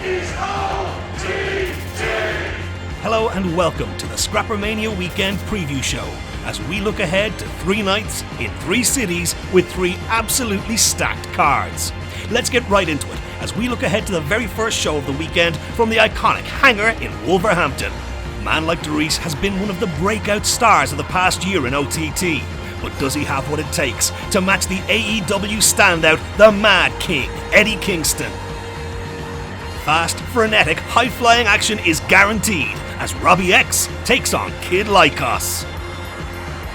is OTT! Hello and welcome to the Scrappermania Weekend Preview Show, as we look ahead to 3 nights in 3 cities with 3 absolutely stacked cards. Let's get right into it as we look ahead to the very first show of the weekend from the iconic Hangar in Wolverhampton. A man like Dries has been one of the breakout stars of the past year in OTT, but does he have what it takes to match the AEW standout, the Mad King, Eddie Kingston? Fast, frenetic, high-flying action is guaranteed as Robbie X takes on Kid Lycos.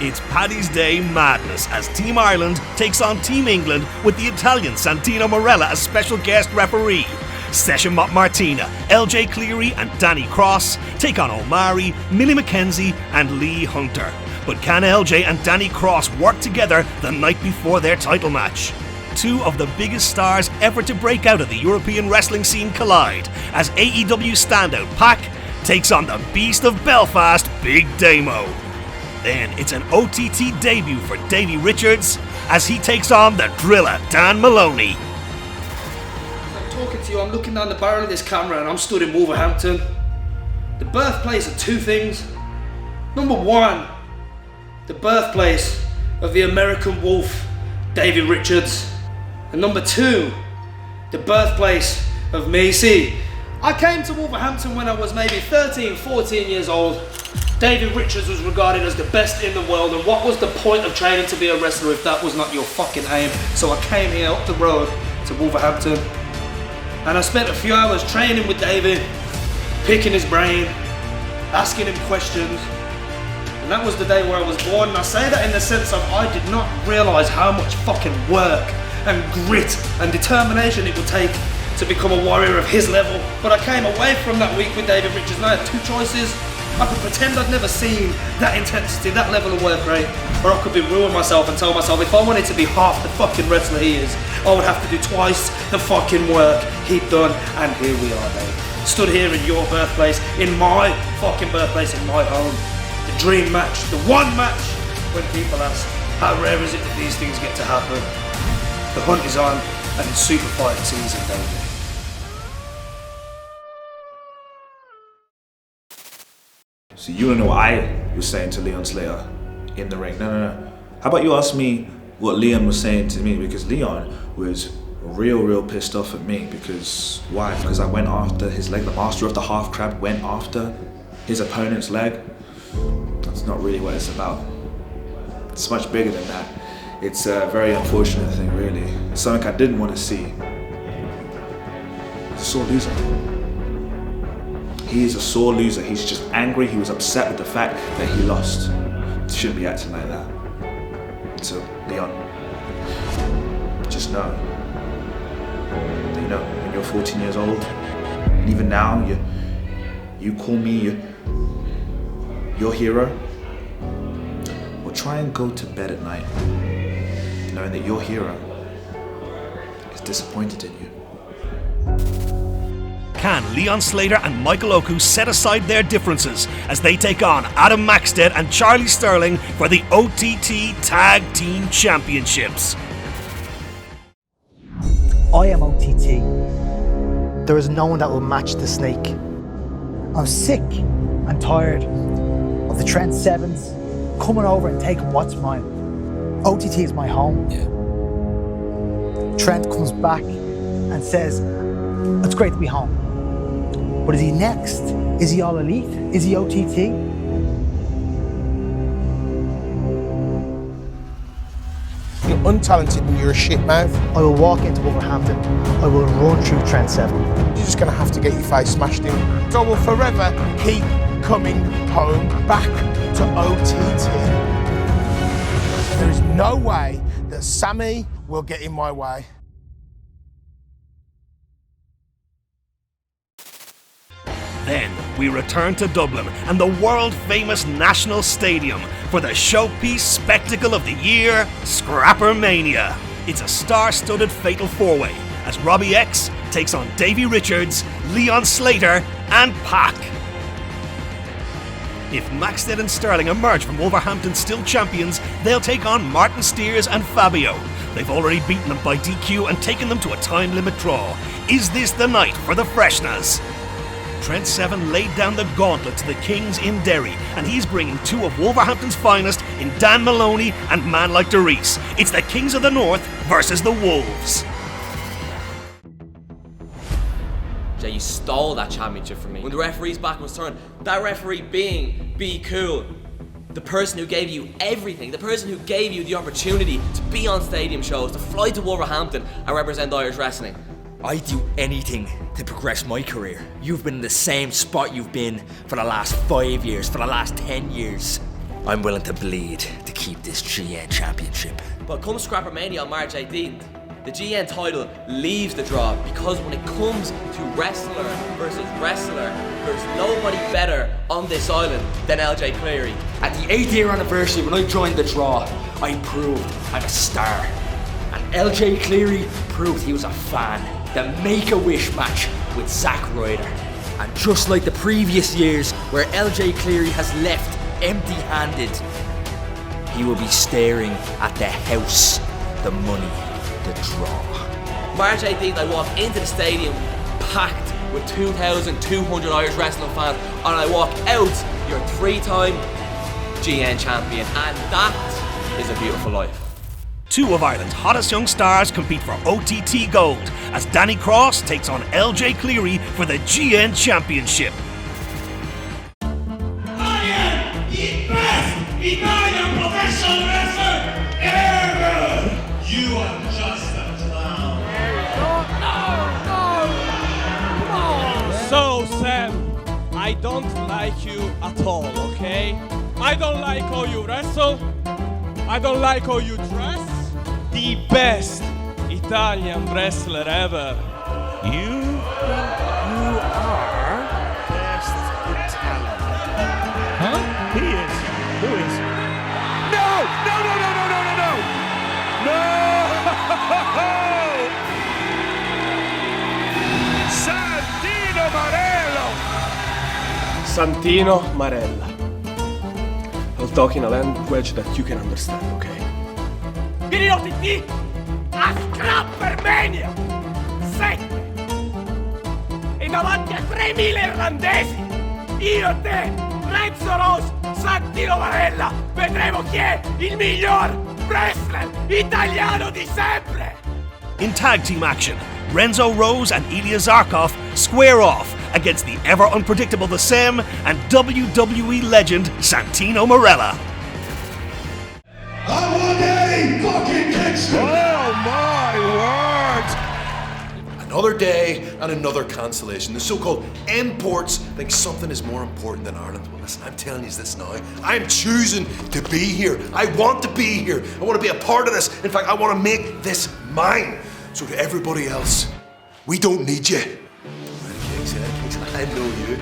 It's Paddy's Day madness as Team Ireland takes on Team England with the Italian Santino Marella as special guest referee. Session Martina, LJ Cleary and Danny Cross take on Omari, Millie McKenzie and Lee Hunter. But can LJ and Danny Cross work together the night before their title match? 2 of the biggest stars ever to break out of the European wrestling scene collide as AEW standout Pac takes on the Beast of Belfast, Big Damo. Then it's an OTT debut for Davey Richards as he takes on the Driller, Dan Maloney. I'm talking to you, I'm looking down the barrel of this camera and I'm stood in Wolverhampton. The birthplace of 2 things. Number 1, the birthplace of the American Wolf, Davey Richards. And number 2, the birthplace of me. See, I came to Wolverhampton when I was maybe 13, 14 years old. Davey Richards was regarded as the best in the world, and what was the point of training to be a wrestler if that was not your fucking aim? So I came here up the road to Wolverhampton, and I spent a few hours training with Davey, picking his brain, asking him questions, and that was the day where I was born. And I say that in the sense of I did not realise how much fucking work and grit and determination it would take to become a warrior of his level. But I came away from that week with David Richards and I had 2 choices. I could pretend I'd never seen that intensity, that level of work rate, or I could be ruin myself and tell myself if I wanted to be half the fucking wrestler he is, I would have to do twice the fucking work he'd done. And here we are, Dave. Stood here in your birthplace, in my fucking birthplace, in my home. The dream match, the one match when people ask, how rare is it that these things get to happen? The hunt is on, and it's super fight season, David. So you don't know what I was saying to Leon Slater in the ring. No. How about you ask me what Leon was saying to me? Because Leon was real pissed off at me. Because why? Because I went after his leg. The master of the half crab went after his opponent's leg. That's not really what it's about. It's much bigger than that. It's a very unfortunate thing, really. It's something I didn't want to see. He's a sore loser. He is a sore loser. He's just angry. He was upset with the fact that he lost. He shouldn't be acting like that. So, Leon, just know that, you know, when you're 14 years old, and even now, you call me your hero, well, try and go to bed at night knowing that your hero is disappointed in you. Can Leon Slater and Michael Oku set aside their differences as they take on Adam Maxted and Charlie Sterling for the OTT Tag Team Championships? I am OTT. There is no one that will match the Snake. I'm sick and tired of the Trent Sevens coming over and taking what's mine. OTT is my home. Yeah. Trent comes back and says, it's great to be home. But is he next? Is he all elite? Is he OTT? You're untalented and you're a shit mouth. I will walk into Wolverhampton. I will run through Trent Seven. You're just going to have to get your face smashed in. So I will forever keep coming home back to OTT. There is no way that Sammy will get in my way. Then we return to Dublin and the world-famous National Stadium for the showpiece spectacle of the year, Scrappermania. It's a star-studded fatal 4-way as Robbie X takes on Davey Richards, Leon Slater and Pac. If Maxted and Sterling emerge from Wolverhampton still champions, they'll take on Martin Steers and Fabio. They've already beaten them by DQ and taken them to a time limit draw. Is this the night for the Freshners? Trent Seven laid down the gauntlet to the Kings in Derry, and he's bringing two of Wolverhampton's finest in Dan Maloney and man like Doris. It's the Kings of the North versus the Wolves. Jay, you stole that championship from me. When the referee's back was turned, that referee being Be Cool, the person who gave you everything, the person who gave you the opportunity to be on stadium shows, to fly to Wolverhampton and represent Irish wrestling. I'd do anything to progress my career. You've been in the same spot you've been for the last 5 years, for the last 10 years. I'm willing to bleed to keep this GN championship. But come Scrappermania on March 18th, the GN title leaves the draw, because when it comes to wrestler versus wrestler, there's nobody better on this island than LJ Cleary. At the 8th year anniversary, when I joined the draw, I proved I'm a star. And LJ Cleary proved he was a fan. The Make-A-Wish match with Zack Ryder. And just like the previous years where LJ Cleary has left empty-handed, he will be staring at the house, the money, the draw. March 18th, I walk into the stadium packed with 2,200 Irish wrestling fans, and I walk out your 3-time GN champion, and that is a beautiful life. Two of Ireland's hottest young stars compete for OTT Gold as Danny Cross takes on LJ Cleary for the GN Championship. I am the best Italian professional wrestler ever! You are just a clown. So, Sam, I don't like you at all, okay? I don't like how you wrestle. I don't like how you dress. The best Italian wrestler ever. You think you are best Italian? Huh? He is. Who is? No! No, no, no, no, no, no, no! No! Santino Marello! Santino Marella. I'll talk in a language that you can understand, okay? Vieni OTT a Scrappermania 7 e davanti a 3.000 irlandesi io e te, Renzo Rose, Santino Marella, vedremo chi è il miglior wrestler italiano di sempre. In tag team action, Renzo Rose and Ilya Zarkov square off against the ever unpredictable The Sem and WWE legend Santino Marella. I want Eddie fucking Kingston! Oh my word! Another day and another cancellation. The so-called imports think something is more important than Ireland. Well, listen, I'm telling you this now. I'm choosing to be here. I want to be here. I want to be a part of this. In fact, I want to make this mine. So to everybody else, we don't need you. Eddie Kingston, I know you.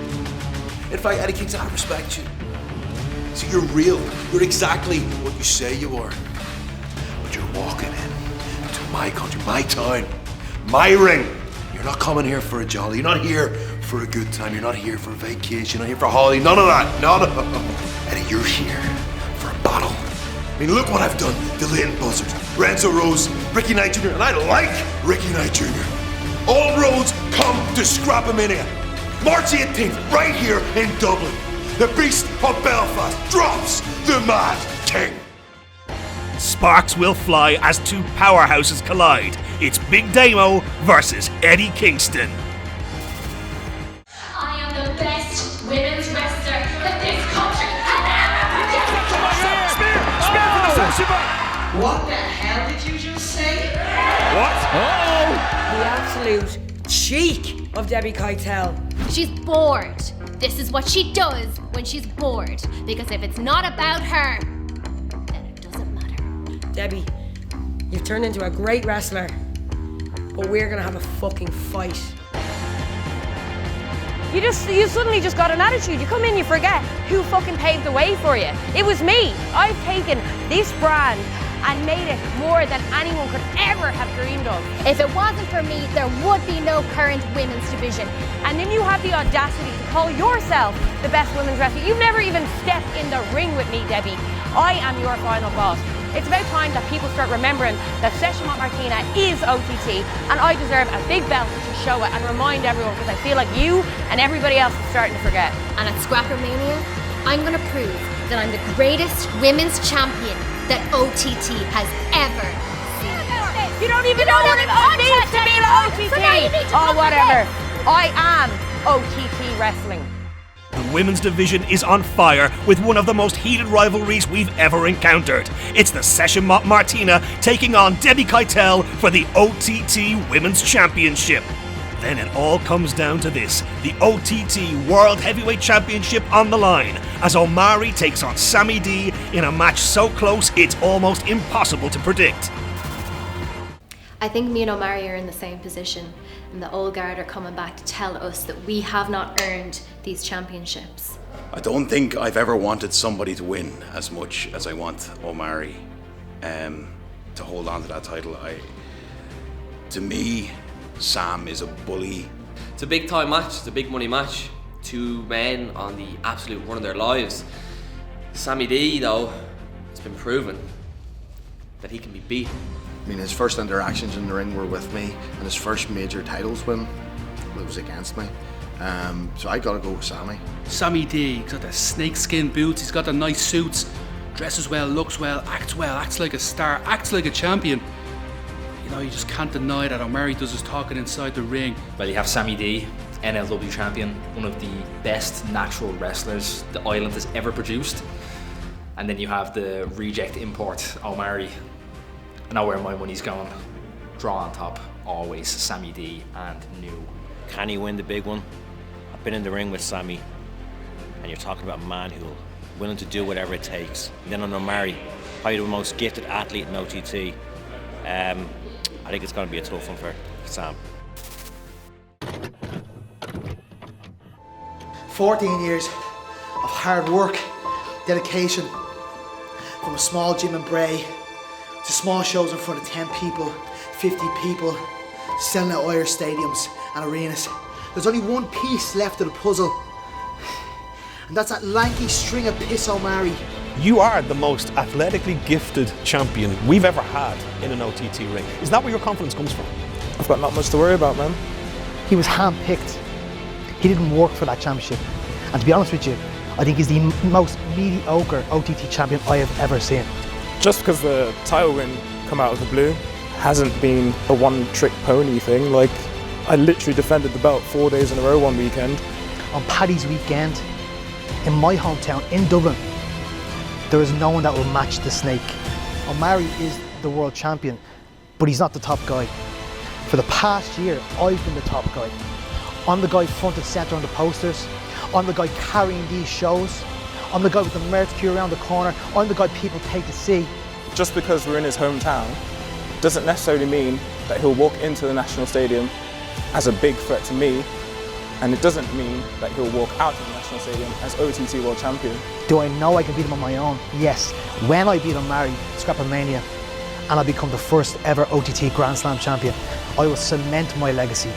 In fact, Eddie Kingston, I respect you. See, you're real. You're exactly what you say you are. But you're walking into my country, my town, my ring. You're not coming here for a jolly. You're not here for a good time. You're not here for a vacation. You're not here for a holiday. None of that. None of that. Eddie, you're here for a battle. I mean, look what I've done to Leighton Buzzard, Renzo Rose, Ricky Knight Jr., and I like Ricky Knight Jr. All roads come to Scrappermania. March 18th, right here in Dublin. The Beast of Belfast drops the Mad King. Sparks will fly as two powerhouses collide. It's Big Damo versus Eddie Kingston. I am the best women's wrestler that this country has ever produced. What the hell did you just say? What? The absolute cheek of Debbie Keitel. She's bored. This is what she does when she's bored. Because if it's not about her, then it doesn't matter. Debbie, you've turned into a great wrestler, but we're gonna have a fucking fight. You suddenly just got an attitude. You come in, you forget who fucking paved the way for you. It was me. I've taken this brand and made it more than anyone could ever have dreamed of. If it wasn't for me, there would be no current women's division. And then you have the audacity to call yourself the best women's wrestler. You've never even stepped in the ring with me, Debbie. I am your final boss. It's about time that people start remembering that Session Mop Martina is OTT, and I deserve a big belt to show it and remind everyone, because I feel like you and everybody else is starting to forget. And at Scrappermania, I'm going to prove that I'm the greatest women's champion that OTT has ever seen. You don't even know what it means to be OTT! Oh, whatever. I am OTT Wrestling. The women's division is on fire with one of the most heated rivalries we've ever encountered. It's the Session Mop Martina taking on Debbie Keitel for the OTT Women's Championship. Then it all comes down to this, the OTT World Heavyweight Championship on the line, as Omari takes on Sammy D in a match so close it's almost impossible to predict. I think me and Omari are in the same position, and the old guard are coming back to tell us that we have not earned these championships. I don't think I've ever wanted somebody to win as much as I want Omari to hold on to that title. To me, Sam is a bully. It's a big time match, it's a big money match. Two men on the absolute run of their lives. Sammy D, though, it's been proven that he can be beat. I mean, his first interactions in the ring were with me, and his first major titles win was against me. So I gotta go with Sammy. Sammy D, he's got the snakeskin boots, he's got the nice suits, dresses well, looks well, acts like a star, acts like a champion. You know, you just can't deny that Omari does his talking inside the ring. Well, you have Sammy D, NLW champion, one of the best natural wrestlers the island has ever produced. And then you have the reject import, Omari. I know where my money's going. Draw on top, always Sammy D and new. Can he win the big one? I've been in the ring with Sammy, and you're talking about a man who's willing to do whatever it takes. And then on Omari, probably the most gifted athlete in OTT. I think it's going to be a tough one for Sam. 14 years of hard work, dedication, from a small gym in Bray to small shows in front of 10 people, 50 people, selling out Irish stadiums and arenas. There's only one piece left of the puzzle, and that's that lanky string of piss Omari. You are the most athletically gifted champion we've ever had in an OTT ring. Is that where your confidence comes from? I've got not much to worry about, man. He was hand-picked. He didn't work for that championship. And to be honest with you, I think he's the most mediocre OTT champion I have ever seen. Just because the title win come out of the blue hasn't been a one-trick pony thing. Like, I literally defended the belt 4 days in a row one weekend. On Paddy's weekend, in my hometown, in Dublin, there is no one that will match the Snake. Omari is the world champion, but he's not the top guy. For the past year, I've been the top guy. I'm the guy front and centre on the posters. I'm the guy carrying these shows. I'm the guy with the merch queue around the corner. I'm the guy people take to see. Just because we're in his hometown doesn't necessarily mean that he'll walk into the National Stadium as a big threat to me, and it doesn't mean that he'll walk out of the National Stadium as OTT World Champion. Do I know I can beat him on my own? Yes. When I beat Omari, Scrappermania, and I become the first ever OTT Grand Slam champion, I will cement my legacy.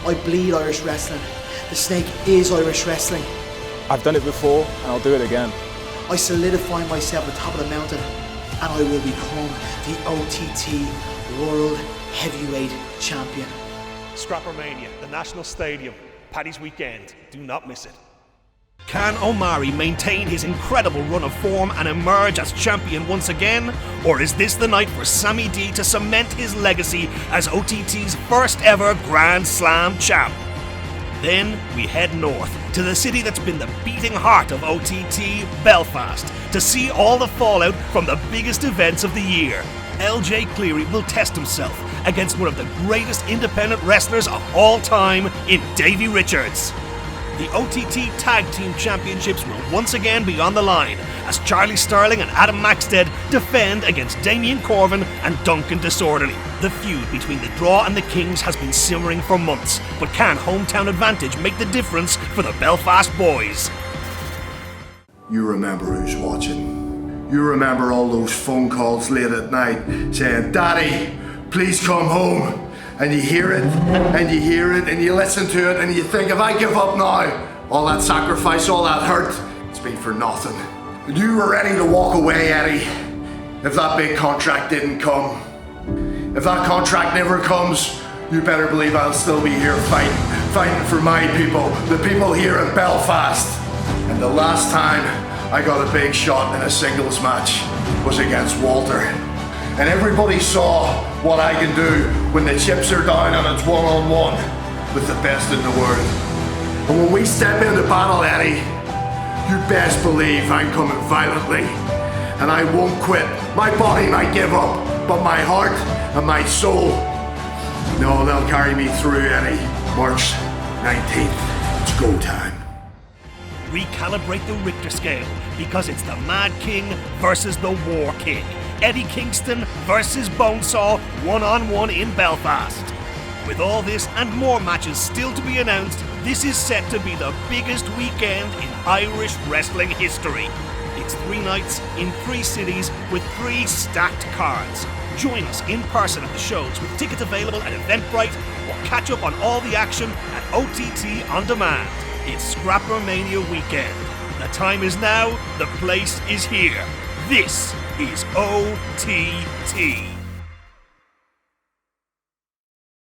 I bleed Irish wrestling. The Snake is Irish wrestling. I've done it before, and I'll do it again. I solidify myself at the top of the mountain, and I will become the OTT World Heavyweight Champion. Scrappermania, the National Stadium, Paddy's weekend. Do not miss it. Can Omari maintain his incredible run of form and emerge as champion once again? Or is this the night for Sammy D to cement his legacy as OTT's first ever Grand Slam champ? Then we head north to the city that's been the beating heart of OTT, Belfast, to see all the fallout from the biggest events of the year. LJ Cleary will test himself against one of the greatest independent wrestlers of all time in Davey Richards. The OTT Tag Team Championships will once again be on the line as Charlie Sterling and Adam Maxted defend against Damien Corvin and Duncan Disorderly. The feud between the Draw and the Kings has been simmering for months, but can hometown advantage make the difference for the Belfast boys? You remember who's watching. You remember all those phone calls late at night saying, "Daddy, please come home." And you hear it, and you hear it, and you listen to it, and you think, if I give up now, all that sacrifice, all that hurt, it's been for nothing. You were ready to walk away, Eddie. if that big contract didn't come. If that contract never comes, you better believe I'll still be here fighting for my people, the people here in Belfast. And the last time I got a big shot in a singles match was against Walter. And everybody saw what I can do when the chips are down and it's one-on-one with the best in the world. And when we step into battle, Eddie, you best believe I'm coming violently. And I won't quit. My body might give up, but my heart and my soul, no, they'll carry me through, Eddie. March 19th, it's go time. Recalibrate the Richter scale, because it's the Mad King versus the War King. Eddie Kingston versus Bonesaw, one-on-one in Belfast. With all this and more matches still to be announced, this is set to be the biggest weekend in Irish wrestling history. It's 3 nights in 3 cities with 3 stacked cards. Join us in person at the shows with tickets available at Eventbrite, or catch up on all the action at OTT On Demand. It's Scrappermania weekend. The time is now, the place is here. This is OTT.